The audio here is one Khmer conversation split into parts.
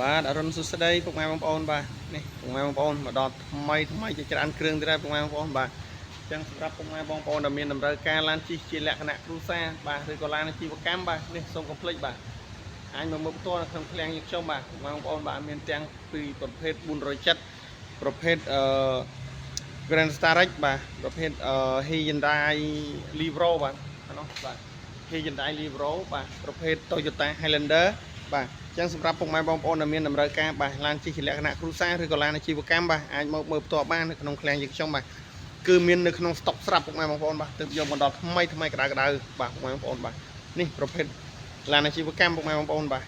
បាទអរុនសុស្ដីពុកម៉ែបងប្អូនបាទនេះពុកម៉ែបងប្អូនមកដល់ថ្មីជាច្រើនគ្រឿងទៀតហើយពុកម៉ែបងប្អូនបាទអញ្ចឹងសម្រាប់ពុកម៉ែបងប្អូនដែលមានតម្រូវការឡានជិះជាលក្ខណៈគ្រួសារបាទឬក៏ឡានអាជីវកម្មបាទនេះសូមកុំភ្លេចបាទអាចមកមើលផ្ទាល់នៅក្នុងឃ្លាំងយើងខ្ញុំបាទពុកម៉ែបងប្អូនបាទមានទាំងពីប្រភេទ470ប្រភេទGrand Starrex បាទប្រភេទHyundai Livro បាទអានោះបាទ Hyundai Livro បាទប្រភេទ Toyota Highlander បាទអញ្ចឹងសម្រាប់ពុកម៉ែបងប្អូនដែលមានតម្រូវការបាទឡានជិះជាលក្ខណៈគ្រួសារឬក៏ឡានអាជីវកម្មបាទអាចមកមើលផ្ទាល់បាននៅក្នុងឃ្លាំងយើងខ្ញុំបាទគឺមាននៅក្នុងស្តុកស្រាប់ពុកម៉ែបងប្អូនបាទទើបយកមកដល់ថ្មីក្តៅបាទពុកម៉ែបងប្អូនបាទនេះប្រភេទឡានអាជីវកម្មពុកម៉ែបងប្អូនបាទ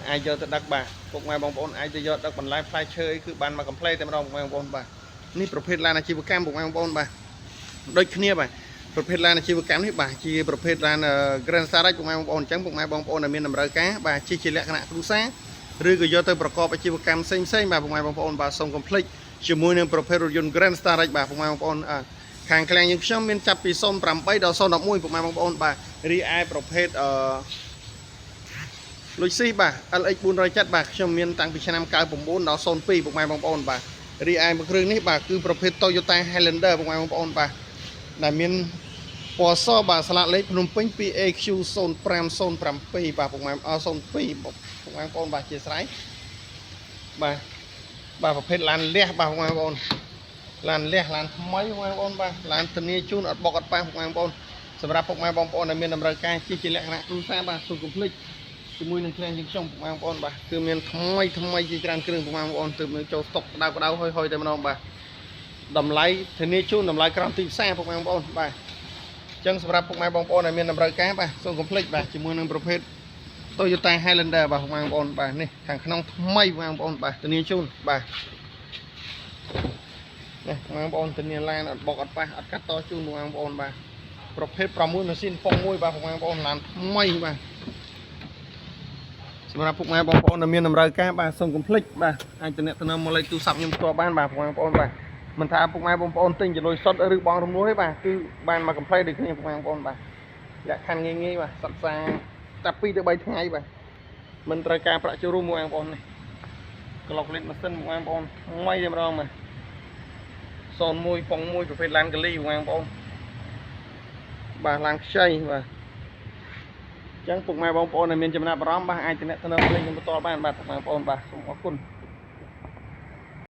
អាចយកទៅដឹកបាទពុកម៉ែបងប្អូនអាចទៅយកដឹកបន្លែផ្លែឈើអីគឺបានមកកំ pl តែម្ដងពុកម៉ែបងប្អូនបាទនេះប្រភេទឡានអាជីវកម្មពុកម៉ែបងប្អូនបាទដូចគ្នាបាទប្រភេទឡានអាជីវកម្មនេះបាទជាប្រភេទឡាន Grand Starrex ពុកម៉ែបងប្អូនអញ្ចឹងពុកម៉ែបងប្អូនដែលមានតម្រូវការបាទជិះជាលក្ខណៈគ្រួសារឬក៏យកទៅប្រកបអាជីវកម្មផ្សេងបាទពុកម៉ែបងប្អូនបាទសូមកុំភ្លេចជាមួយនឹងប្រភេទរថយន្ត Grand Starrex បាទពុកម៉ែបងប្អូនខាងឃ្លាំងយើងខ្ញុំមានចាប់ពី08ដល់011ពុកម៉ែបងប្អូនបាទរីឯប្រភេទលុយស៊ីបាទ LX 470បាទខ្ញុំមានតាំងពីឆ្នាំ99ដល់02ពុកម៉ែបងប្អូនបាទរីឯមួយគ្រឿងនេះបាទគឺប្រភេទ Toyota Highlander ពុកម៉ែបងប្អូនបាទដែលមានពណ៌សបាទស្លាកលេខភ្នំពេញ 2AQ0507 បាទពុកម៉ែ02ពុកម៉ែបងប្អូនបាទជាស្រ័យបាទប្រភេទឡានលះបាទពុកម៉ែបងប្អូនឡានលះឡានថ្មីពុកម៉ែបងប្អូនបាទឡានធានាជូនអត់បុកអត់ប៉ះពុកម៉ែបងប្អូនសម្រាប់ពុកម៉ែបងប្អូនដែលមានតម្រូវការជិះជាលក្ខណៈគ្រួសារបាទសូមកុំភ្លេចជាមួយនឹងឃ្លាំងយើងខ្ញុំពុកម៉ែបងប្អូនបាទគឺមានថ្មីជាច្រើនគ្រឿងពុកម៉ែបងប្អូនទើបនឹងចូលស្តុកក្តៅហុយតែម្ដងបាទតម្លៃធានាជូនតម្លៃក្រោមទីផ្សារពុកម៉ែបងប្អូនបាទអញ្ចឹងសម្រាប់ពុកម៉ែបងប្អូនដែលមានតម្រូវការបាទសូមកុំភ្លេចបាទជាមួយនឹងប្រភេទ Toyota Highlander បាទពុកម៉ែបងប្អូនបាទនេះខាងក្នុងថ្មីពុកម៉ែបងប្អូនបាទធានាជូនបាទនេះពុកម៉ែបងប្អូនធានាឡានអត់បុកអត់ប៉ះអត់កាត់តជូនពុកម៉ែបងប្អូនបាទប្រភេទ6ម៉ាស៊ីនពង1បាទពុកម៉ែបងប្អូនឡានថ្មីបាទសម្រាប់ពុកម៉ែបងប្អូនដែលមានតម្រូវការបាទសូមកុំភ្លេចបាទអាចទំនាក់ទំនងមកលេខទូរស័ព្ទខ្ញុំផ្ទាល់បានបាទពុកម៉ែបងប្អូនបាទមិនថាពុកម៉ែបងប្អូនទិញជាលុយសុទ្ធឬបងរំលោះទេបាទគឺបានមកកំ pl ដូចគ្នាពុកម៉ែបងប្អូនបាទលក្ខខណ្ឌងាយបាទសិក្សាតែ2ទៅ3ថ្ងៃបាទមិនត្រូវការប្រាក់ចូលរួមពុកម៉ែបងប្អូននេះក្លុកលេខម៉ាស៊ីនពុកម៉ែបងប្អូនថ្មីតែម្ដងបាទ01ពង1ប្រភេទឡានកលីពុកម៉ែបងប្អូនបាទឡានខ្ចីបាទអញ្ចឹងពុកម៉ែបងប្អូនដែលមានចំណាប់អារម្មណ៍បាទអាចទំនាក់ទំនងលេខខ្ញុំបន្តបានបាទពុកម៉ែបងប្អូនបាទសូមអរគុណ